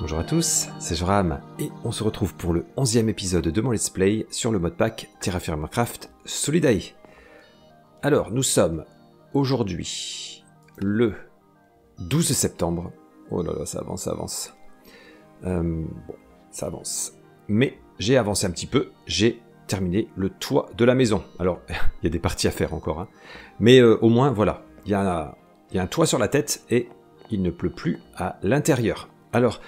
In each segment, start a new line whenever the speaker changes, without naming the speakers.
Bonjour à tous, c'est Joram et on se retrouve pour le 11e épisode de mon Let's Play sur le modpack Terraformcraft Solidae. Alors, nous sommes aujourd'hui le 12 septembre. Oh là là, ça avance, ça avance. Bon, ça avance. Mais j'ai avancé un petit peu, j'ai terminé le toit de la maison. Alors, il y a des parties à faire encore, hein. Mais au moins, voilà, il y a un toit sur la tête et il ne pleut plus à l'intérieur. Alors,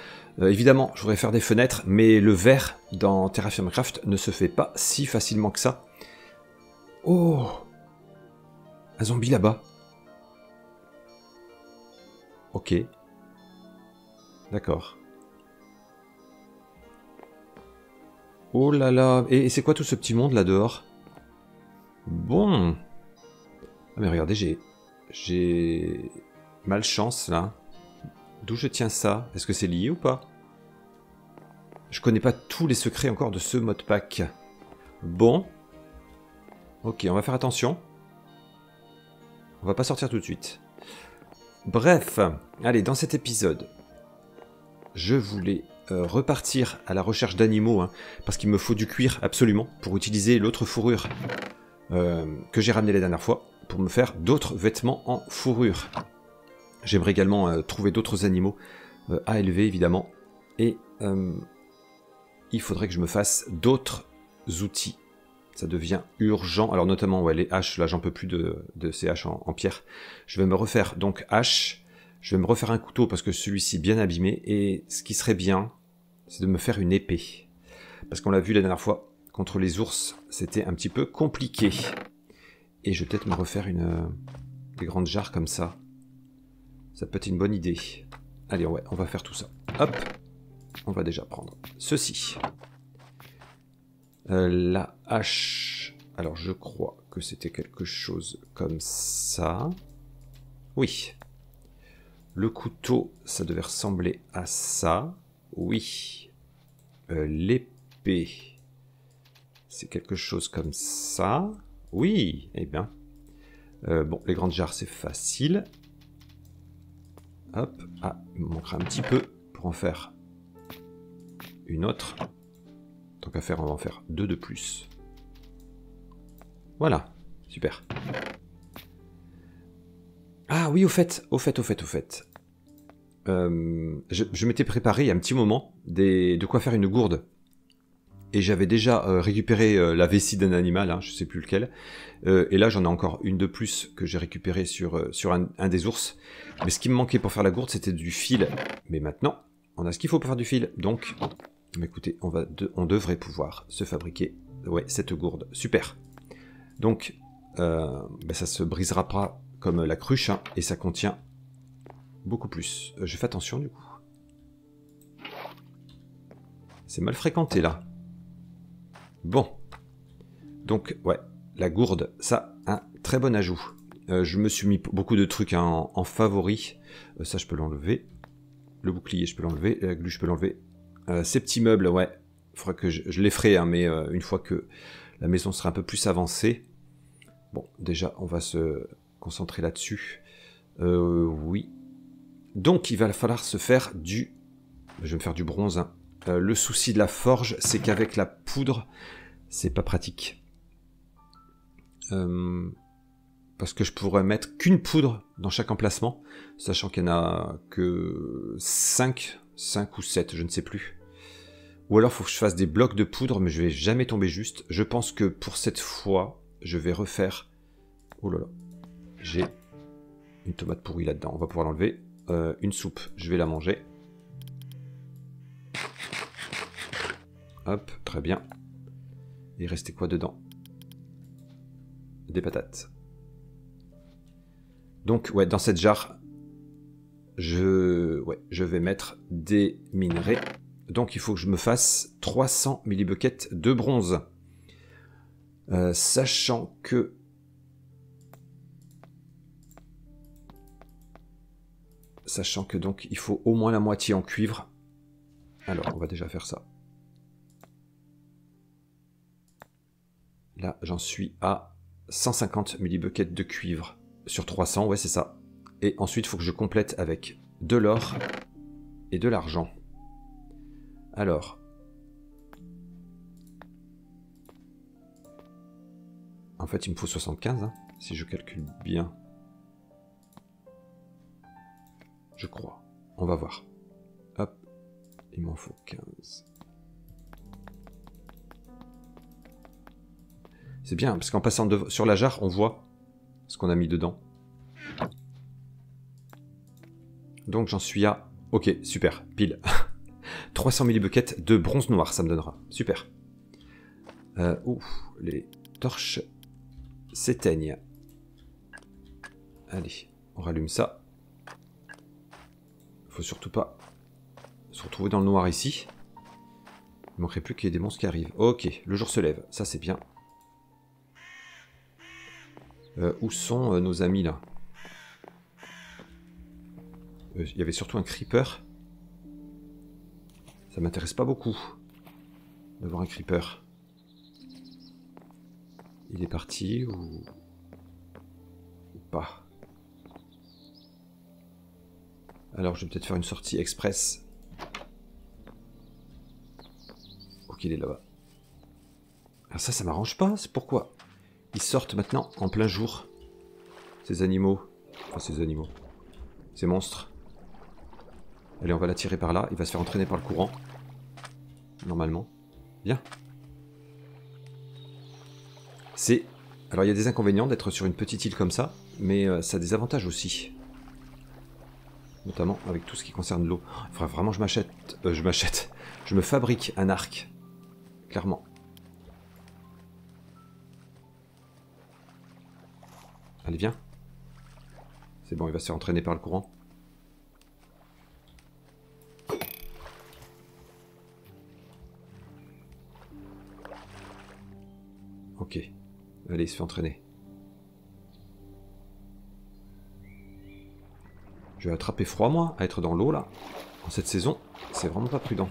évidemment, je voudrais faire des fenêtres, mais le verre dans Terraformcraft ne se fait pas si facilement que ça. Oh! Un zombie là-bas. Ok. D'accord. Oh là là, et c'est quoi tout ce petit monde là dehors? Bon. Ah mais regardez, j'ai malchance là. D'où je tiens ça? Est-ce que c'est lié ou pas? Je connais pas tous les secrets encore de ce modpack. Bon. Ok, on va faire attention. On va pas sortir tout de suite. Bref, allez, dans cet épisode, je voulais repartir à la recherche d'animaux, hein, parce qu'il me faut du cuir absolument pour utiliser l'autre fourrure que j'ai ramené la dernière fois pour me faire d'autres vêtements en fourrure. J'aimerais également trouver d'autres animaux à élever, évidemment. Et il faudrait que je me fasse d'autres outils. Ça devient urgent. Alors notamment, ouais, les haches, là j'en peux plus de ces haches en pierre. Je vais me refaire donc hache. Je vais me refaire un couteau parce que celui-ci est bien abîmé. Et ce qui serait bien, c'est de me faire une épée. Parce qu'on l'a vu la dernière fois, contre les ours, c'était un petit peu compliqué. Et je vais peut-être me refaire des grandes jarres comme ça. Ça peut être une bonne idée. Allez, ouais, on va faire tout ça. Hop, on va déjà prendre ceci. La hache. Alors, je crois que c'était quelque chose comme ça. Oui. Le couteau, ça devait ressembler à ça. Oui. L'épée, c'est quelque chose comme ça. Oui, eh bien. Bon, les grandes jarres, c'est facile. Hop, ah, il me manquera un petit peu pour en faire une autre. Tant qu'à faire, on va en faire deux de plus. Voilà, super. Ah oui, au fait. Je m'étais préparé il y a un petit moment de quoi faire une gourde. Et j'avais déjà récupéré la vessie d'un animal, hein, je sais plus lequel. Et là, j'en ai encore une de plus que j'ai récupérée sur un des ours. Mais ce qui me manquait pour faire la gourde, c'était du fil. Mais maintenant, on a ce qu'il faut pour faire du fil. Donc, écoutez, on devrait pouvoir se fabriquer cette gourde. Super. Donc, ça se brisera pas comme la cruche, hein, et ça contient beaucoup plus. Je fais attention du coup. C'est mal fréquenté là. Bon, donc ouais, la gourde, ça, un très bon ajout. Je me suis mis beaucoup de trucs hein, en favori. Ça, je peux l'enlever. Le bouclier, je peux l'enlever. La glu, je peux l'enlever. Ces petits meubles, ouais, il faudra que je les ferai, hein, mais une fois que la maison sera un peu plus avancée. Bon, déjà, on va se concentrer là-dessus. Oui. Donc, il va falloir se faire du... Je vais me faire du bronze, hein. Le souci de la forge, c'est qu'avec la poudre, c'est pas pratique. Parce que je pourrais mettre qu'une poudre dans chaque emplacement, sachant qu'il n'y en a que 5 ou 7, je ne sais plus. Ou alors il faut que je fasse des blocs de poudre, mais je vais jamais tomber juste. Je pense que pour cette fois, je vais refaire... Oh là là, j'ai une tomate pourrie là-dedans, on va pouvoir l'enlever. Une soupe, je vais la manger. Hop, très bien. Il restait quoi dedans? Des patates. Donc, ouais, dans cette jarre, je vais mettre des minerais. Donc, il faut que je me fasse 300 millibuckets de bronze. Sachant que... donc, il faut au moins la moitié en cuivre. Alors, on va déjà faire ça. Là, j'en suis à 150 millibuckets de cuivre sur 300, ouais, c'est ça. Et ensuite, il faut que je complète avec de l'or et de l'argent. Alors. En fait, il me faut 75, hein, si je calcule bien. Je crois. On va voir. Hop. Il m'en faut 15. C'est bien, parce qu'en passant sur la jarre, on voit ce qu'on a mis dedans. Donc j'en suis à... Ok, super, pile. 300 millibuckets de bronze noir, ça me donnera. Super. Ouf, les torches s'éteignent. Allez, on rallume ça. Faut surtout pas se retrouver dans le noir ici. Il manquerait plus qu'il y ait des monstres qui arrivent. Ok, le jour se lève, ça c'est bien. Où sont nos amis là? Il y avait surtout un creeper. Ça m'intéresse pas beaucoup d'avoir un creeper. Il est parti ou pas? Alors je vais peut-être faire une sortie express. Ok, il est là-bas. Alors ça m'arrange pas, c'est pourquoi ils sortent maintenant en plein jour. Ces animaux. Enfin ces animaux. Ces monstres. Allez, on va l'attirer par là. Il va se faire entraîner par le courant. Normalement. Bien. C'est... Alors, il y a des inconvénients d'être sur une petite île comme ça, mais ça a des avantages aussi. Notamment avec tout ce qui concerne l'eau. Il faudrait vraiment que je m'achète... Je me fabrique un arc. Clairement. Allez, viens. C'est bon, il va se faire entraîner par le courant. Ok. Allez, il se fait entraîner. Je vais attraper froid, moi, à être dans l'eau, là. En cette saison, c'est vraiment pas prudent.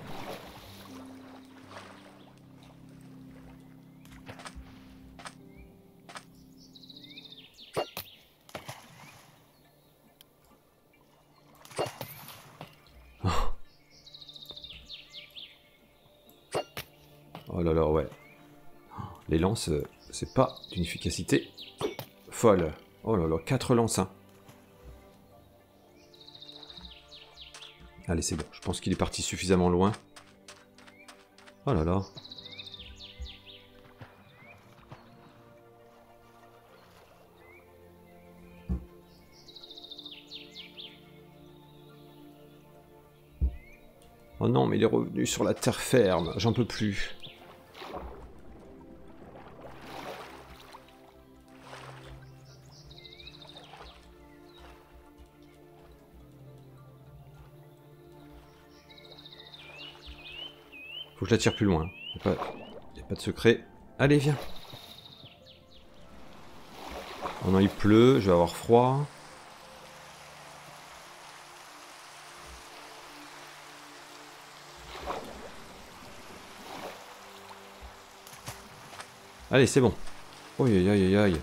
Oh là là, ouais. Les lances, c'est pas d'une efficacité folle. Oh là là, 4 lances, hein. Allez, c'est bon. Je pense qu'il est parti suffisamment loin. Oh là là. Oh non, mais il est revenu sur la terre ferme. J'en peux plus. Faut que je la tire plus loin. Il n'y a pas de secret. Allez, viens. Oh non, il pleut. Je vais avoir froid. Allez, c'est bon. Oh, aïe, aïe, aïe, aïe.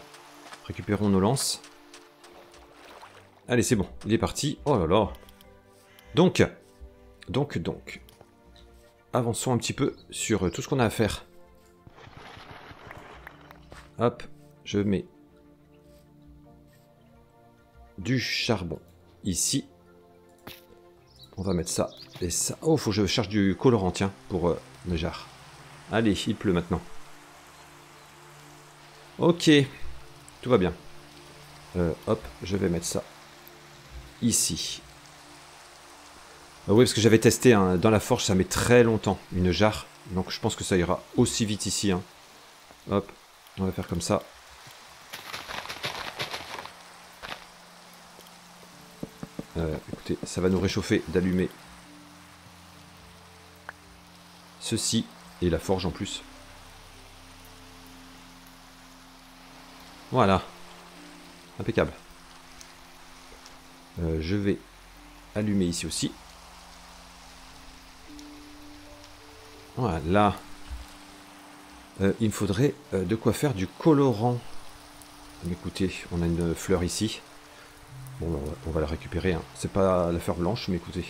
Récupérons nos lances. Allez, c'est bon. Il est parti. Oh là là. Donc. Avançons un petit peu sur tout ce qu'on a à faire. Hop, je mets du charbon ici. On va mettre ça et ça. Oh, faut que je cherche du colorant, tiens, pour le jarre. Allez, il pleut maintenant. Ok, tout va bien. Hop, je vais mettre ça ici. Oui, parce que j'avais testé, hein, dans la forge, ça met très longtemps, une jarre. Donc je pense que ça ira aussi vite ici. Hein. Hop, on va faire comme ça. Écoutez, ça va nous réchauffer d'allumer ceci et la forge en plus. Voilà. Impeccable. Je vais allumer ici aussi. Voilà. Il me faudrait de quoi faire du colorant. Écoutez, on a une fleur ici. Bon, on va la récupérer. Hein. C'est pas la fleur blanche, mais écoutez.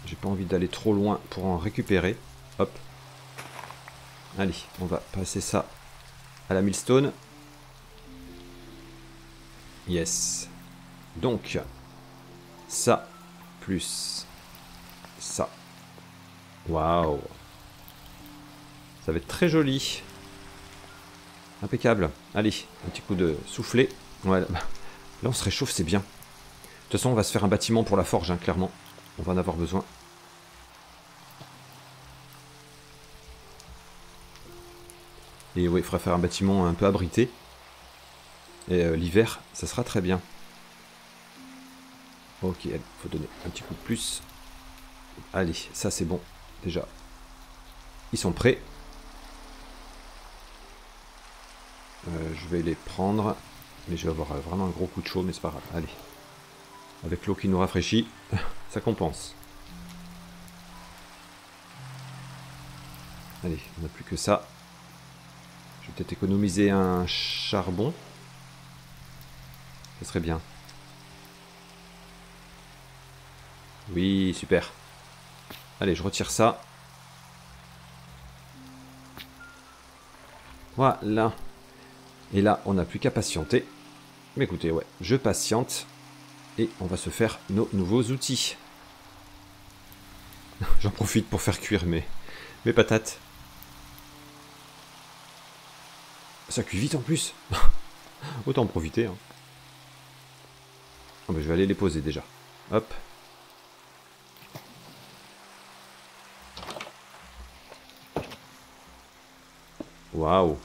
J'ai pas envie d'aller trop loin pour en récupérer. Hop. Allez, on va passer ça à la millstone. Yes. Donc, ça, plus ça. Waouh. Ça va être très joli. Impeccable. Allez, un petit coup de soufflet. Ouais, là on se réchauffe, c'est bien. De toute façon, on va se faire un bâtiment pour la forge, hein, clairement. On va en avoir besoin. Et oui, il faudra faire un bâtiment un peu abrité. Et l'hiver, ça sera très bien. Ok, il faut donner un petit coup de plus. Allez, ça c'est bon. Déjà, ils sont prêts. Je vais les prendre. Mais je vais avoir vraiment un gros coup de chaud, mais c'est pas grave. Allez. Avec l'eau qui nous rafraîchit, ça compense. Allez, on n'a plus que ça. Je vais peut-être économiser un charbon. Ça serait bien. Oui, super. Allez, je retire ça. Voilà. Et là, on n'a plus qu'à patienter. Mais écoutez, ouais, je patiente. Et on va se faire nos nouveaux outils. J'en profite pour faire cuire mes patates. Ça cuit vite en plus. Autant en profiter. Hein. Oh, bah, je vais aller les poser déjà. Hop. Waouh.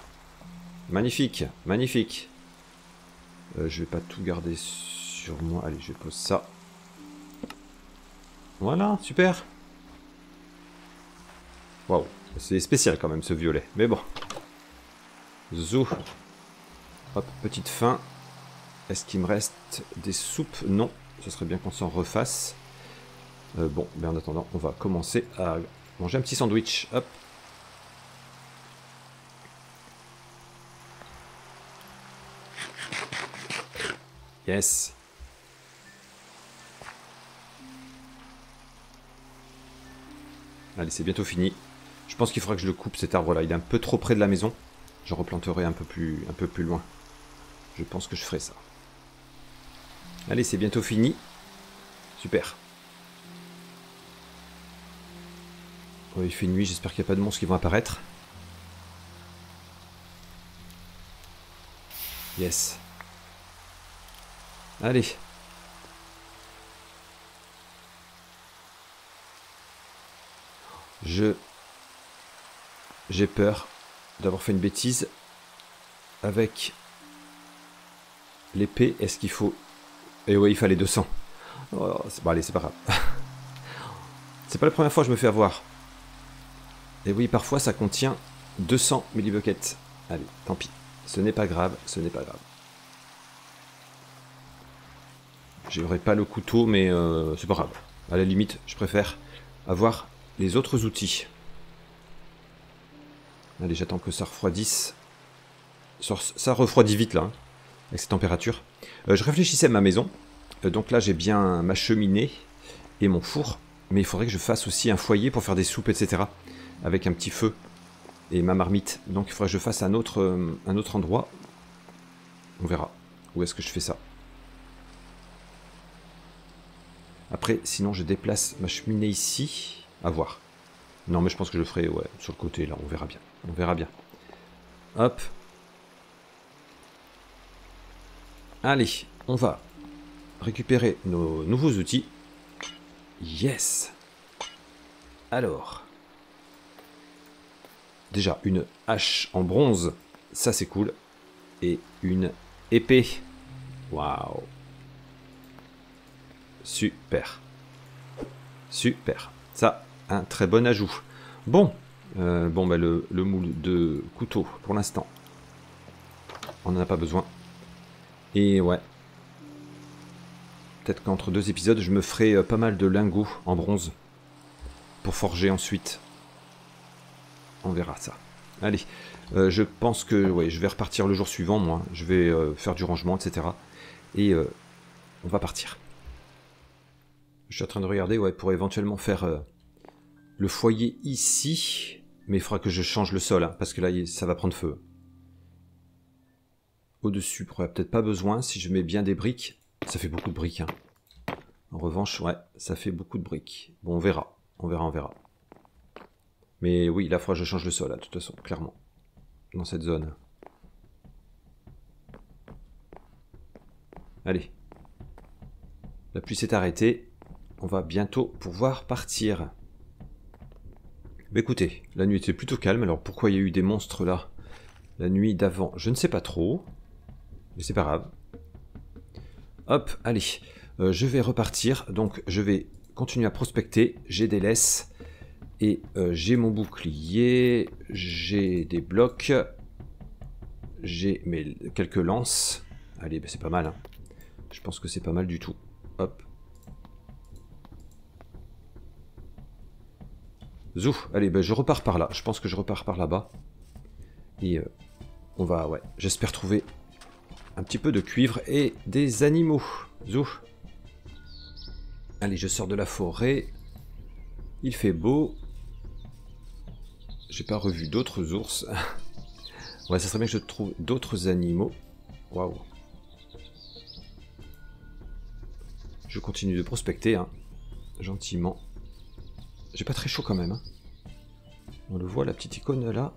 Magnifique, magnifique. Je vais pas tout garder sur moi. Allez, je pose ça. Voilà, super. Waouh, c'est spécial quand même ce violet. Mais bon. Zou. Hop, petite fin. Est-ce qu'il me reste des soupes? Non. Ce serait bien qu'on s'en refasse. Bon, mais en attendant, on va commencer à manger un petit sandwich. Hop. Yes. Allez, c'est bientôt fini. Je pense qu'il faudra que je le coupe cet arbre-là. Il est un peu trop près de la maison. Je replanterai un peu plus loin. Je pense que je ferai ça. Allez, c'est bientôt fini. Super. Oh, il fait nuit, j'espère qu'il n'y a pas de monstres qui vont apparaître. Yes. Allez. J'ai peur d'avoir fait une bêtise. Avec l'épée, est-ce qu'il faut... Eh ouais, il fallait 200. Oh, bon, allez, c'est pas grave. C'est pas la première fois que je me fais avoir. Et oui, parfois ça contient 200 millibuckets. Allez, tant pis. Ce n'est pas grave, ce n'est pas grave. J'aurais pas le couteau, mais c'est pas grave. À la limite, je préfère avoir les autres outils. Allez, j'attends que ça refroidisse. Ça refroidit vite là, hein, avec cette température. Je réfléchissais à ma maison. Donc là, j'ai bien ma cheminée et mon four. Mais il faudrait que je fasse aussi un foyer pour faire des soupes, etc. Avec un petit feu et ma marmite. Donc il faudrait que je fasse un autre endroit. On verra. Où est-ce que je fais ça? Après, sinon je déplace ma cheminée ici. À voir. Non, mais je pense que je le ferai ouais, sur le côté, là. On verra bien. On verra bien. Hop. Allez, on va récupérer nos nouveaux outils. Yes. Alors. Déjà, une hache en bronze. Ça, c'est cool. Et une épée. Waouh. Super. Super. Ça, un très bon ajout. Bon. Bon, bah, le moule de couteau, pour l'instant, on n'en a pas besoin. Et ouais. Peut-être qu'entre deux épisodes, je me ferai pas mal de lingots en bronze. Pour forger ensuite. On verra ça. Allez. Je pense que ouais, je vais repartir le jour suivant, moi. Je vais faire du rangement, etc. Et on va partir. Je suis en train de regarder, ouais, pour éventuellement faire le foyer ici. Mais il faudra que je change le sol, hein, parce que là, ça va prendre feu. Au-dessus, il n'y peut-être pas besoin. Si je mets bien des briques, ça fait beaucoup de briques. Hein. En revanche, ouais, ça fait beaucoup de briques. Bon, on verra. On verra, on verra. Mais oui, là, il faudra que je change le sol, là, de toute façon, clairement. Dans cette zone. Allez. La pluie s'est arrêtée. On va bientôt pouvoir partir. Mais écoutez, la nuit était plutôt calme. Alors pourquoi il y a eu des monstres là la nuit d'avant? Je ne sais pas trop. Mais c'est pas grave. Hop, allez. Je vais repartir. Donc je vais continuer à prospecter. J'ai des laisses. Et j'ai mon bouclier. J'ai des blocs. J'ai quelques lances. Allez, ben c'est pas mal. Hein. Je pense que c'est pas mal du tout. Hop. Zou, allez, ben je repars par là. Je pense que je repars par là-bas. Et on va, ouais, j'espère trouver un petit peu de cuivre et des animaux. Zou. Allez, je sors de la forêt. Il fait beau. J'ai pas revu d'autres ours. Ouais, ça serait bien que je trouve d'autres animaux. Waouh. Je continue de prospecter, hein, gentiment. J'ai pas très chaud quand même. Hein. On le voit, la petite icône là.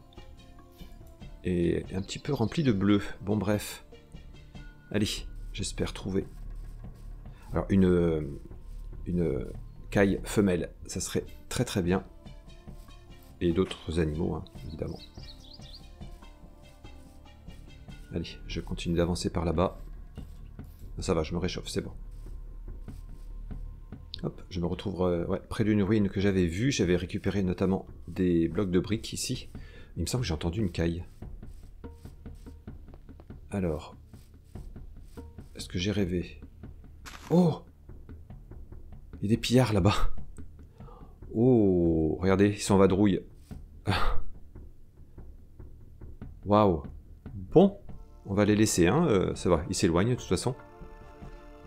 Et un petit peu remplie de bleu. Bon, bref. Allez, j'espère trouver. Alors, une caille femelle, ça serait très très bien. Et d'autres animaux, hein, évidemment. Allez, je continue d'avancer par là-bas. Ça va, je me réchauffe, c'est bon. Hop, je me retrouve ouais, près d'une ruine que j'avais vue. J'avais récupéré notamment des blocs de briques ici. Il me semble que j'ai entendu une caille. Alors, est-ce que j'ai rêvé? Oh! Il y a des pillards là-bas. Oh, regardez, ils sont en vadrouille. Waouh. Bon, on va les laisser, hein. Ça va, ils s'éloignent de toute façon.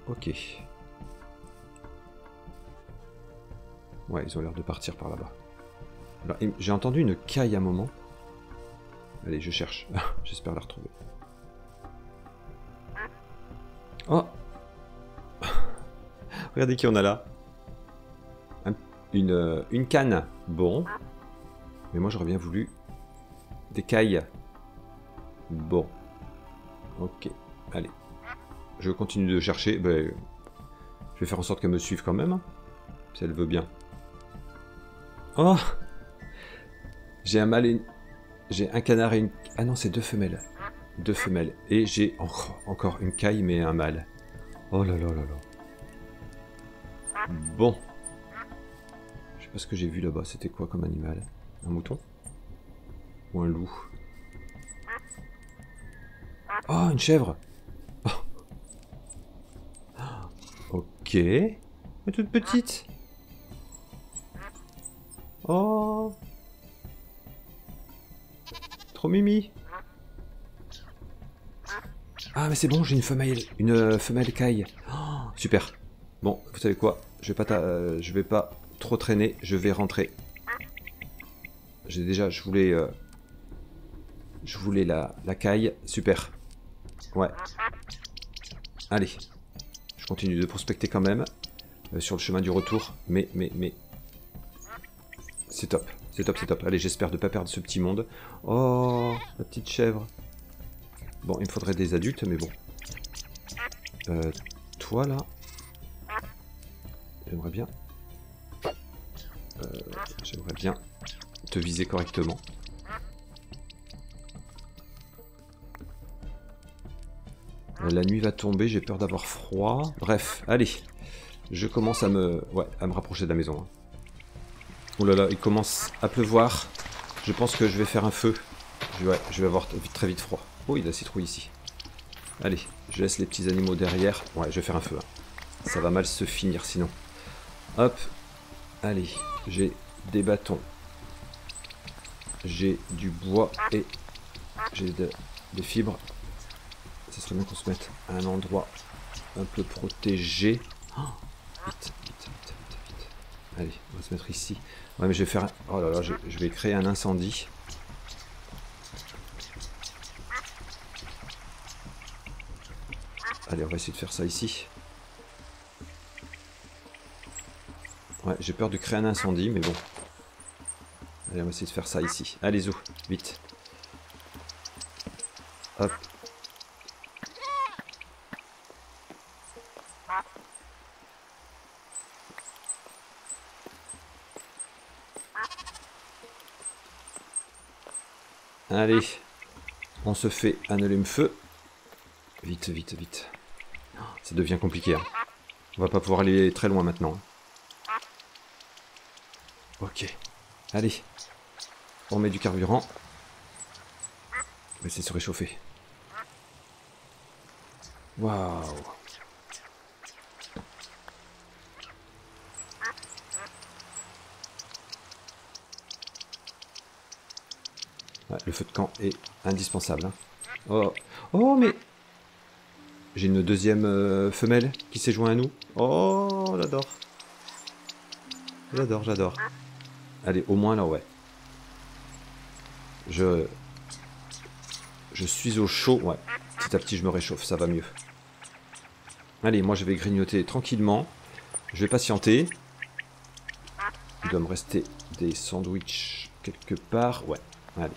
Ok. Ouais, ils ont l'air de partir par là-bas. Alors, j'ai entendu une caille à un moment. Allez, je cherche. J'espère la retrouver. Oh! Regardez qui on a là. Une canne. Bon. Mais moi, j'aurais bien voulu des cailles. Bon. Ok. Allez. Je continue de chercher. Ben, je vais faire en sorte qu'elle me suive quand même. Si elle veut bien. Oh! J'ai un mâle et j'ai un canard et une... Ah non, c'est deux femelles. Deux femelles. Et j'ai encore une caille, mais un mâle. Oh là là là là. Bon. Je sais pas ce que j'ai vu là-bas. C'était quoi comme animal? Un mouton? Ou un loup? Oh, une chèvre! Oh. Ok. Mais toute petite. Oh. Trop mimi. Ah mais c'est bon, j'ai une femelle caille. Oh, super. Bon, vous savez quoi? Je vais pas trop traîner, je vais rentrer. Je voulais la caille, super. Ouais. Allez. Je continue de prospecter quand même sur le chemin du retour, mais c'est top. C'est top, c'est top. Allez, j'espère de ne pas perdre ce petit monde. Oh, la petite chèvre. Bon, il me faudrait des adultes, mais bon. Toi, là. J'aimerais bien. J'aimerais bien te viser correctement. La nuit va tomber, j'ai peur d'avoir froid. Bref, allez. Je commence à me rapprocher de la maison. Hein. Oh là là, il commence à pleuvoir. Je pense que je vais faire un feu. Ouais, je vais avoir très vite froid. Oh, il y a la citrouille ici. Allez, je laisse les petits animaux derrière. Ouais, je vais faire un feu. Hein. Ça va mal se finir sinon. Hop. Allez, j'ai des bâtons. J'ai du bois et j'ai des fibres. Ça serait bien qu'on se mette à un endroit un peu protégé. Oh, vite, vite, vite. Allez, on va se mettre ici. Ouais, mais je vais faire... Oh là là, je vais créer un incendie. Allez, on va essayer de faire ça ici. Ouais, j'ai peur de créer un incendie, mais bon. Allez, on va essayer de faire ça ici. Allez, Zou, vite. Hop. Allez, on se fait un allume-feu. Vite, vite, vite. Ça devient compliqué. Hein. On va pas pouvoir aller très loin maintenant. Ok. Allez. On met du carburant. On va essayer de se réchauffer. Waouh. Ouais, le feu de camp est indispensable. Hein. Oh. Oh, mais... J'ai une deuxième femelle qui s'est joint à nous. Oh, j'adore. J'adore, j'adore. Allez, au moins là, ouais. Je suis au chaud, ouais. Petit à petit, je me réchauffe, ça va mieux. Allez, moi, je vais grignoter tranquillement. Je vais patienter. Il doit me rester des sandwichs quelque part. Ouais, allez.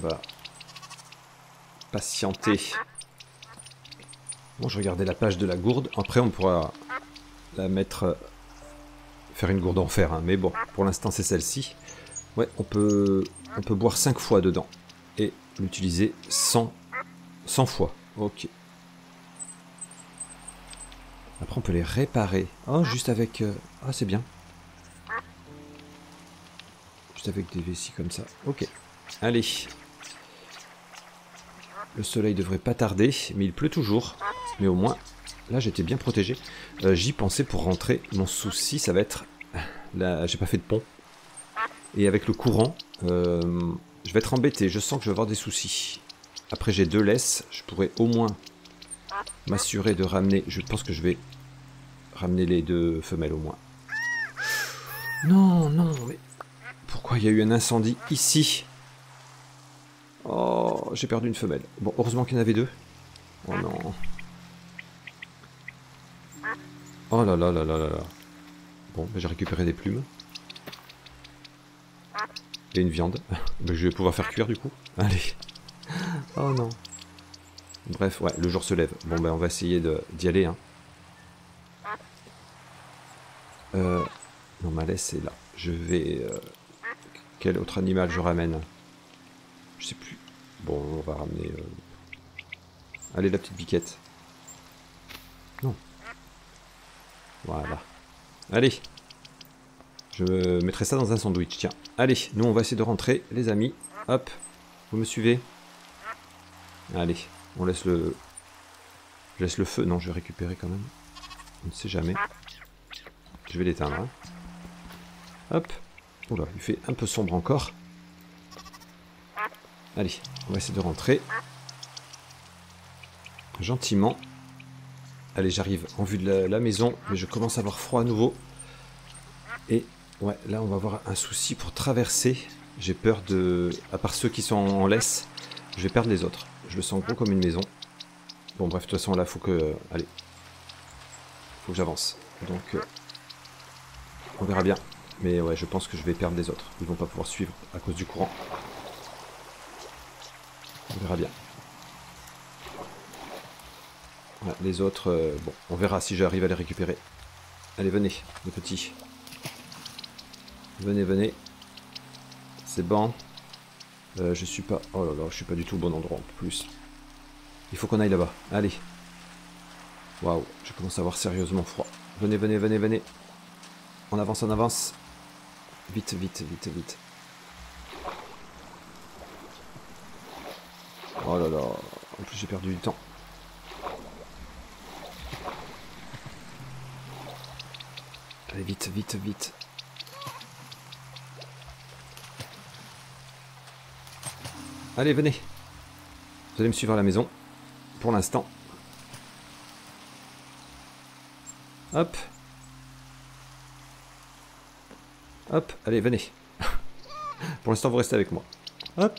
On va patienter. Bon, je regardais la page de la gourde. Après, on pourra la mettre... faire une gourde en fer, hein. Mais bon, pour l'instant, c'est celle-ci. Ouais, on peut boire 5 fois dedans. Et l'utiliser 100 fois. Ok. Après, on peut les réparer. Oh, juste avec... Ah, c'est bien. Juste avec des vessies comme ça. Ok. Allez. Le soleil devrait pas tarder, mais il pleut toujours. Mais au moins, là, j'étais bien protégé. J'y pensais pour rentrer. Mon souci, ça va être... Là, j'ai pas fait de pont. Et avec le courant, je vais être embêté. Je sens que je vais avoir des soucis. Après, j'ai 2 laisses. Je pourrais au moins m'assurer de ramener... Je pense que je vais ramener les 2 femelles au moins. Non, non, mais... Pourquoi il y a eu un incendie ici? Oh, j'ai perdu une femelle. Bon, heureusement qu'il y en avait 2. Oh non. Oh là là là là là là. Bon, j'ai récupéré des plumes. Et une viande. Je vais pouvoir faire cuire du coup. Allez. Oh non. Bref, ouais, le jour se lève. Bon, ben on va essayer d'y aller. Hein. Non, ma laisse est là. Je vais... Quel autre animal je ramène? Je sais plus. Bon, on va ramener... Allez, la petite biquette. Non. Voilà. Allez. Je mettrai ça dans un sandwich, tiens. Allez, nous on va essayer de rentrer, les amis. Hop. Vous me suivez? Allez, on laisse le... Je laisse le feu. Non, je vais récupérer quand même. On ne sait jamais. Je vais l'éteindre. Hein. Hop. Oula, il fait un peu sombre encore. Allez, on va essayer de rentrer. Gentiment. Allez, j'arrive en vue de la maison, mais je commence à avoir froid à nouveau. Et ouais, là on va avoir un souci pour traverser. J'ai peur de... À part ceux qui sont en laisse, je vais perdre les autres. Je le sens gros comme une maison. Bon bref, de toute façon là, faut que... allez. Faut que j'avance. Donc... on verra bien. Mais ouais, je pense que je vais perdre les autres. Ils vont pas pouvoir suivre à cause du courant. On verra bien. Ouais, les autres, bon, on verra si j'arrive à les récupérer. Allez, venez, les petits. Venez, venez. C'est bon. Je suis pas... Oh là là, je suis pas du tout au bon endroit en plus. Il faut qu'on aille là-bas. Allez. Waouh, je commence à avoir sérieusement froid. Venez, venez, venez, venez. On avance, on avance. Vite, vite, vite, vite. Oh là là. En plus, j'ai perdu du temps. Allez, vite, vite, vite. Allez, venez. Vous allez me suivre à la maison. Pour l'instant. Hop. Hop, allez, venez. Pour l'instant, vous restez avec moi. Hop.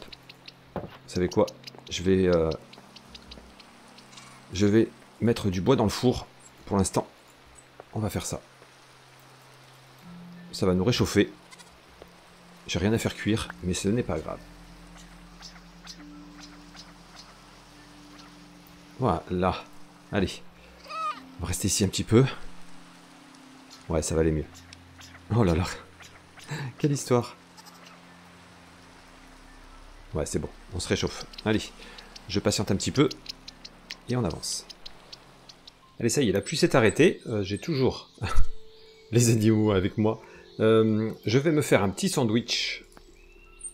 Vous savez quoi? Je vais mettre du bois dans le four. Pour l'instant, on va faire ça. Ça va nous réchauffer. J'ai rien à faire cuire, mais ce n'est pas grave. Voilà. Allez. On va rester ici un petit peu. Ouais, ça va aller mieux. Oh là là. Quelle histoire. Ouais, c'est bon. On se réchauffe. Allez. Je patiente un petit peu. Et on avance. Allez, ça y est, la pluie s'est arrêtée. J'ai toujours les animaux avec moi. Je vais me faire un petit sandwich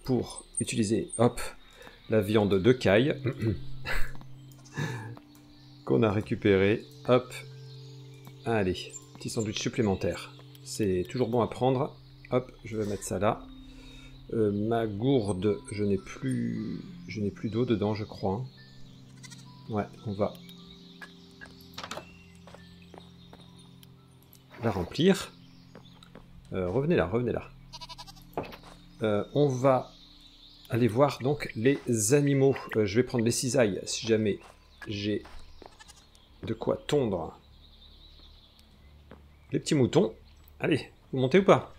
pour utiliser, hop, la viande de caille qu'on a récupérée. Hop. Allez, petit sandwich supplémentaire. C'est toujours bon à prendre. Hop, je vais mettre ça là. Ma gourde, je n'ai plus d'eau dedans, je crois. Ouais, on va la remplir. Revenez là, revenez là. On va aller voir donc les animaux. Je vais prendre les cisailles si jamais j'ai de quoi tondre les petits moutons. Allez, vous montez ou pas?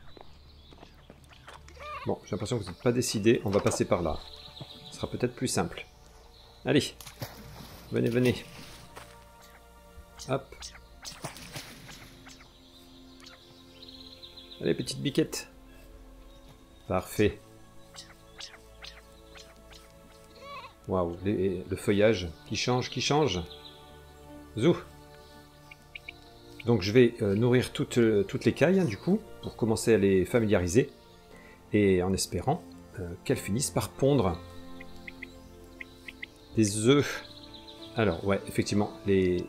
Bon, j'ai l'impression que vous n'êtes pas décidé. On va passer par là. Ce sera peut-être plus simple. Allez, venez, venez. Hop. Allez, petite biquette. Parfait. Waouh, le feuillage qui change, qui change. Zou. Donc je vais nourrir toutes les cailles, hein, du coup, pour commencer à les familiariser. Et en espérant qu'elles finissent par pondre des œufs. Alors, ouais, effectivement, les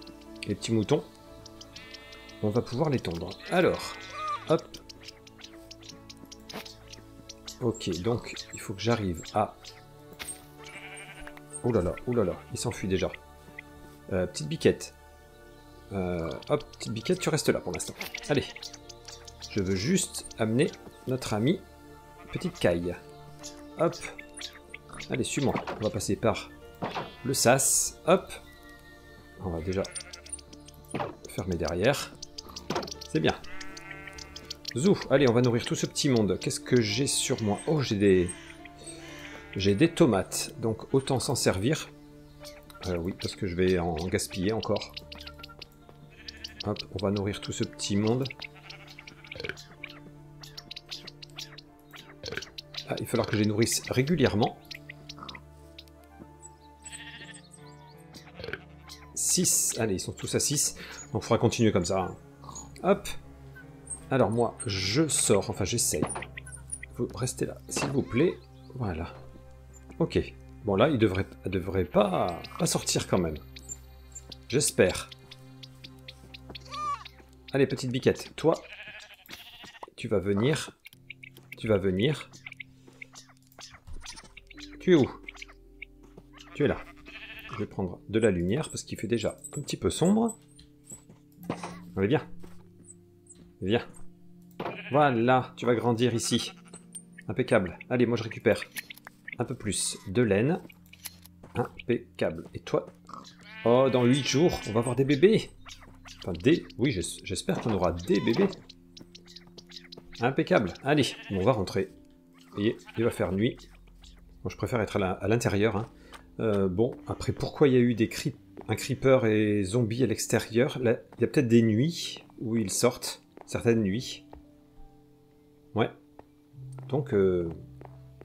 petits moutons, on va pouvoir les tondre. Alors, hop. Ok, donc il faut que j'arrive à... Oh là là, il s'enfuit déjà. Petite biquette. Hop, petite biquette, tu restes là pour l'instant. Allez. Je veux juste amener notre ami petite caille. Hop. Allez, suis-moi. On va passer par le sas. Hop. On va déjà fermer derrière. C'est bien. Zou. Allez, on va nourrir tout ce petit monde. Qu'est-ce que j'ai sur moi? Oh, j'ai des tomates. Donc, autant s'en servir. Oui, parce que je vais en gaspiller encore. Hop, on va nourrir tout ce petit monde. Ah, il va falloir que je les nourrisse régulièrement. 6. Allez, ils sont tous à 6. Donc, il faudra continuer comme ça. Hein. Hop. Alors, moi, je sors. Enfin, j'essaye. Vous restez là, s'il vous plaît. Voilà. Ok. Bon, là, il devrait pas sortir quand même. J'espère. Allez, petite biquette. Toi, tu vas venir. Tu vas venir. Tu es où? Tu es là. Je vais prendre de la lumière parce qu'il fait déjà un petit peu sombre. Allez, viens. Viens. Voilà, tu vas grandir ici. Impeccable. Allez, moi je récupère un peu plus de laine. Impeccable. Et toi? Oh, dans 8 jours, on va avoir des bébés. Enfin, oui, j'espère qu'on aura des bébés. Impeccable. Allez, on va rentrer. Vous voyez, il va faire nuit. Moi, je préfère être à l'intérieur. Hein. Bon, après, pourquoi il y a eu un creeper et zombies à l'extérieur? Là, il y a peut-être des nuits où ils sortent. Certaines nuits. Ouais. Donc,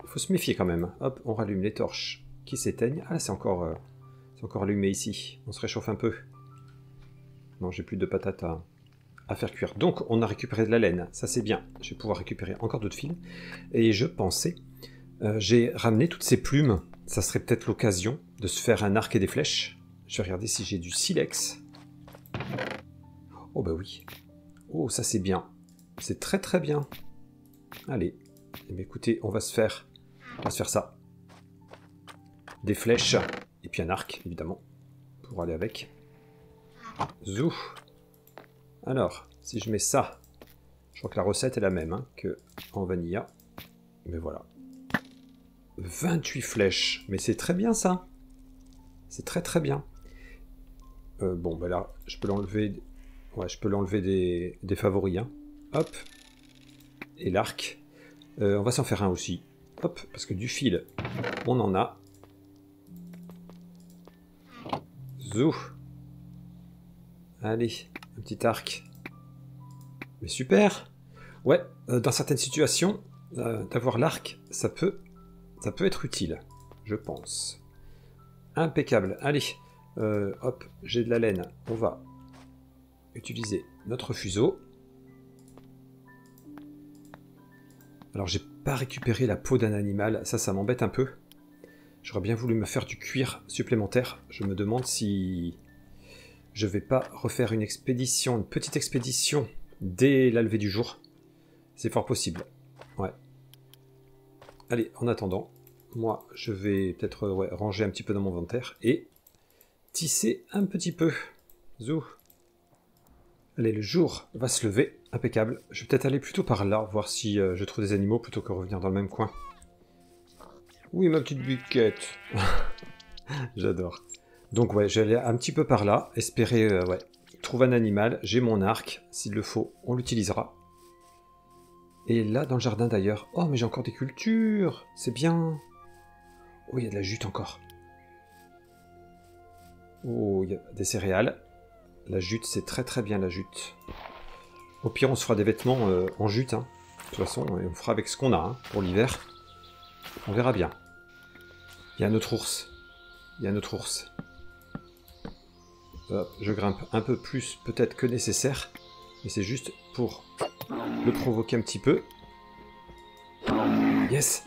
faut se méfier quand même. Hop, on rallume les torches qui s'éteignent. Ah, c'est encore allumé ici. On se réchauffe un peu. Non, j'ai plus de patates à faire cuire. Donc, on a récupéré de la laine. Ça, c'est bien. Je vais pouvoir récupérer encore d'autres fils. Et je pensais... j'ai ramené toutes ces plumes. Ça serait peut-être l'occasion de se faire un arc et des flèches. Je vais regarder si j'ai du silex. Oh, bah oui. Oh, ça, c'est bien. C'est très, très bien. Allez. Eh bien, écoutez, on va se faire ça. Des flèches. Et puis un arc, évidemment. Pour aller avec. Zou. Alors, si je mets ça, Je crois que la recette est la même hein, qu'en vanilla. Mais voilà. 28 flèches. Mais c'est très bien ça. C'est très très bien. Bon, bah là, je peux l'enlever. Ouais, je peux l'enlever des favoris. Hein. Hop. Et l'arc. On va s'en faire un aussi. Hop, parce que du fil, on en a. Zou. Allez, un petit arc. Mais super. Ouais, dans certaines situations, d'avoir l'arc, ça peut être utile, je pense. Impeccable. Allez, hop, j'ai de la laine. On va utiliser notre fuseau. Alors, j'ai pas récupéré la peau d'un animal. Ça m'embête un peu. J'aurais bien voulu me faire du cuir supplémentaire. Je me demande si je vais pas refaire une expédition, une petite expédition dès la levée du jour. C'est fort possible. Ouais. Allez, en attendant, moi, je vais peut-être ranger un petit peu dans mon inventaire et tisser un petit peu. Zou. Allez, le jour va se lever. Impeccable. Je vais peut-être aller plutôt par là, voir si je trouve des animaux plutôt que revenir dans le même coin. Oui, ma petite biquette. J'adore. Donc, ouais, j'allais un petit peu par là, espérer, trouver un animal. J'ai mon arc. S'il le faut, on l'utilisera. Et là, dans le jardin d'ailleurs. Oh, mais j'ai encore des cultures. C'est bien. Oh, il y a de la jute encore. Oh, il y a des céréales. La jute, c'est très très bien la jute. Au pire, on se fera des vêtements en jute. Hein. De toute façon, on fera avec ce qu'on a hein, pour l'hiver. On verra bien. Il y a notre ours. Il y a notre ours. Hop, je grimpe un peu plus peut-être que nécessaire. Mais c'est juste pour le provoquer un petit peu. Yes!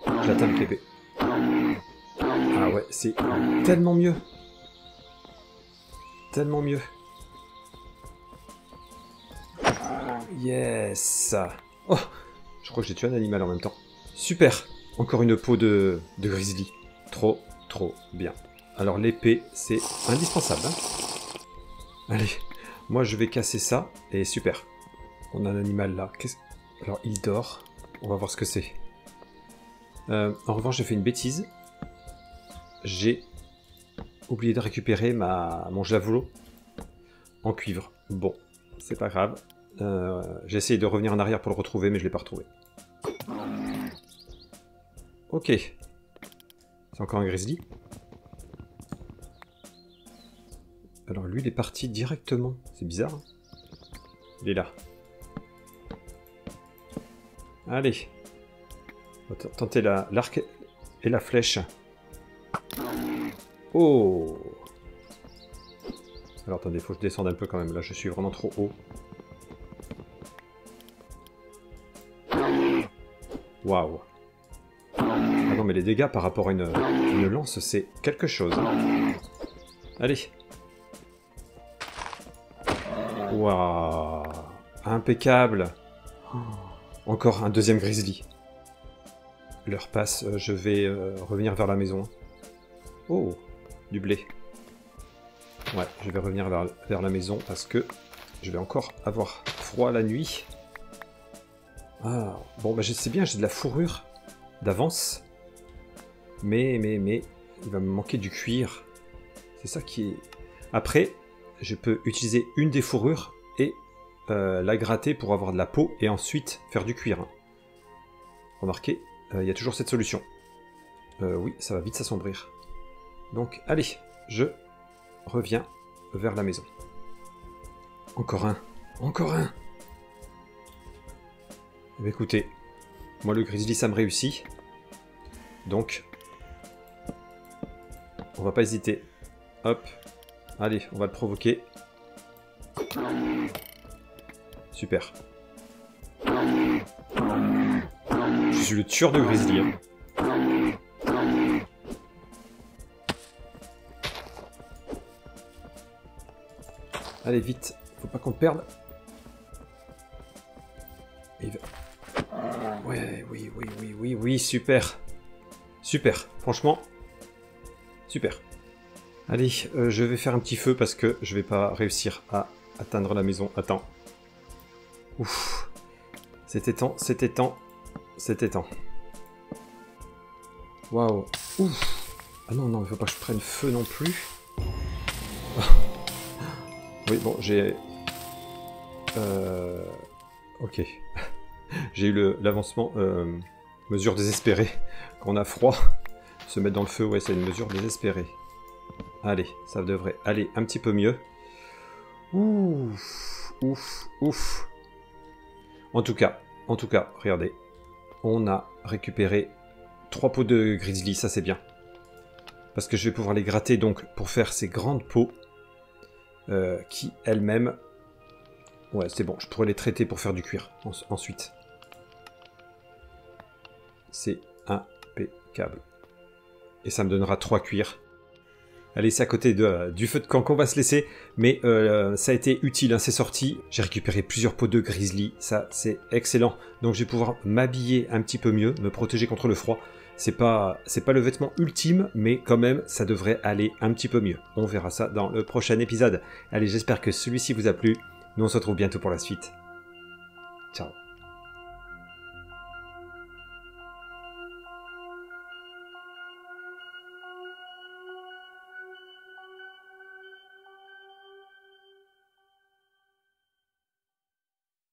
Je l'atteins avec l'épée. Ah ouais, c'est tellement mieux. Tellement mieux. Yes! Oh! Je crois que j'ai tué un animal en même temps. Super! Encore une peau de grizzly. Trop, trop bien. Alors l'épée, c'est indispensable. Hein. Allez, moi je vais casser ça. Et super. On a un animal là. Alors il dort. On va voir ce que c'est. En revanche, j'ai fait une bêtise. J'ai oublié de récupérer mon javelot en cuivre. Bon, c'est pas grave. J'ai essayé de revenir en arrière pour le retrouver, mais je l'ai pas retrouvé. Ok. C'est encore un grizzly. Alors lui, il est parti directement. C'est bizarre. Hein. Il est là. Allez. On va tenter l'arc et la flèche. Oh! Alors attendez, il faut que je descende un peu quand même. Là, je suis vraiment trop haut. Waouh! Ah non, mais les dégâts par rapport à une lance, c'est quelque chose. Allez! Waouh! Impeccable! Encore un deuxième grizzly. L'heure passe, je vais revenir vers la maison. Oh! Du blé. Ouais, je vais revenir vers la maison parce que je vais encore avoir froid la nuit. Ah, bon, bah c'est bien, j'ai de la fourrure d'avance. Mais, il va me manquer du cuir. C'est ça qui est... Après, je peux utiliser une des fourrures et la gratter pour avoir de la peau et ensuite faire du cuir. Remarquez, il y a toujours cette solution. Oui, ça va vite s'assombrir. Donc, allez, je reviens vers la maison. Encore un. Encore un. Eh bien, écoutez, moi le grizzly ça me réussit. Donc, on va pas hésiter. Hop. Allez, on va le provoquer. Super. Je suis le tueur de grizzly. Hein. Allez, vite. Faut pas qu'on perde. Ouais, oui, super. Super, franchement. Super. Allez, je vais faire un petit feu parce que je vais pas réussir à atteindre la maison. Attends. Ouf. C'était temps, c'était temps, c'était temps. Waouh. Ouf. Ah non, non, il faut pas que je prenne feu non plus. Oui, bon, j'ai... Ok. J'ai eu l'avancement... mesure désespérée. Quand on a froid, se mettre dans le feu, ouais, c'est une mesure désespérée. Allez, ça devrait aller un petit peu mieux. Ouf, ouf, ouf. En tout cas, regardez. On a récupéré 3 pots de grizzly, ça c'est bien. Parce que je vais pouvoir les gratter donc pour faire ces grandes pots. Qui elles-mêmes... Ouais, c'est bon, je pourrais les traiter pour faire du cuir ensuite. C'est impeccable. Et ça me donnera 3 cuirs. Allez, c'est à côté du feu de camp qu'on va se laisser. Mais ça a été utile, hein, c'est sorti. J'ai récupéré plusieurs pots de grizzly. Ça, c'est excellent. Donc je vais pouvoir m'habiller un petit peu mieux, me protéger contre le froid. C'est pas le vêtement ultime, mais quand même, ça devrait aller un petit peu mieux. On verra ça dans le prochain épisode. Allez, j'espère que celui-ci vous a plu. Nous, on se retrouve bientôt pour la suite.